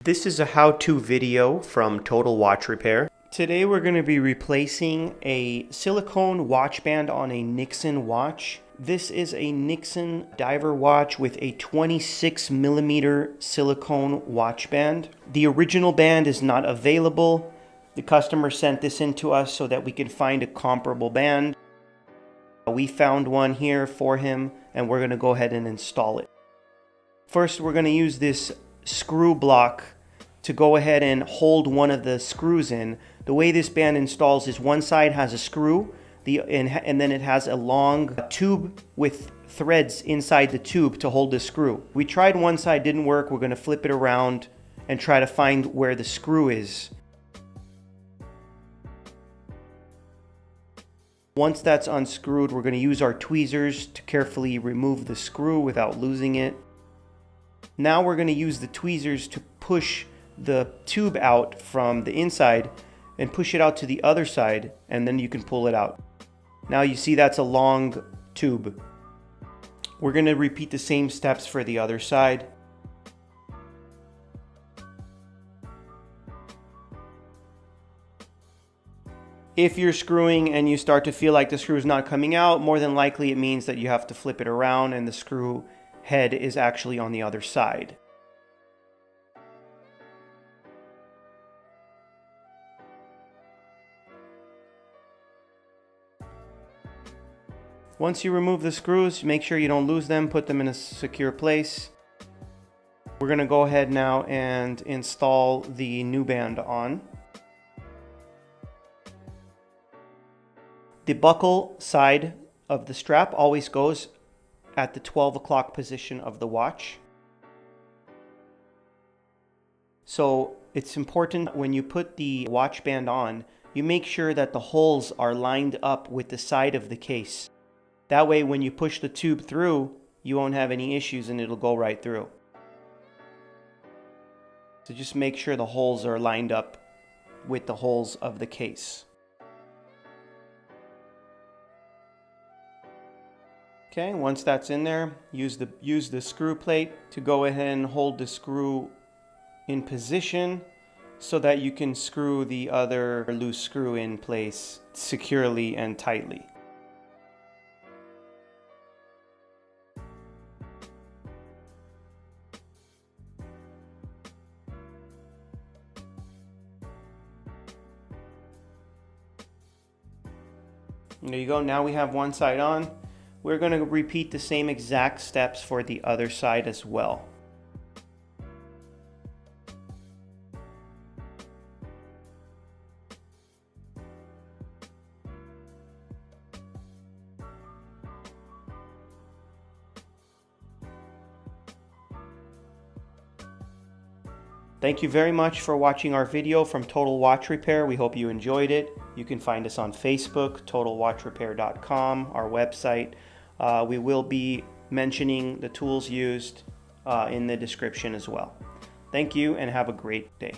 This is a how-to video from Total Watch Repair. Today we're going to be replacing a silicone watch band on a Nixon watch. This is a Nixon diver watch with a 26mm silicone watch band. The original band is not available. The customer sent this in to us so that we could find a comparable band. We found one here for him and we're going to go ahead and install it. First, we're going to use this screw block to go ahead and hold one of the screws in. The way this band installs is one side has a screw and then it has a long tube with threads inside the tube to hold the screw. We tried one side, didn't work. We're going to flip it around and try to find where the screw is. Once that's unscrewed, we're going to use our tweezers to carefully remove the screw without losing it. Now we're going to use the tweezers to push the tube out from the inside and push it out to the other side, and then you can pull it out. Now you see that's a long tube. We're going to repeat the same steps for the other side. If you're screwing and you start to feel like the screw is not coming out, more than likely it means that you have to flip it around and the screw head is actually on the other side. Once you remove the screws, make sure you don't lose them, put them in a secure place. We're going to go ahead now and install the new band on. The buckle side of the strap always goes at the 12 o'clock position of the watch. So it's important when you put the watch band on, you make sure that the holes are lined up with the side of the case. That way when you push the tube through, you won't have any issues and it'll go right through. So just make sure the holes are lined up with the holes of the case. Okay, once that's in there, use the screw plate to go ahead and hold the screw in position so that you can screw the other loose screw in place securely and tightly. There you go, now we have one side on. We're going to repeat the same exact steps for the other side as well. Thank you very much for watching our video from Total Watch Repair. We hope you enjoyed it. You can find us on Facebook, totalwatchrepair.com, our website. We will be mentioning the tools used in the description as well. Thank you and have a great day.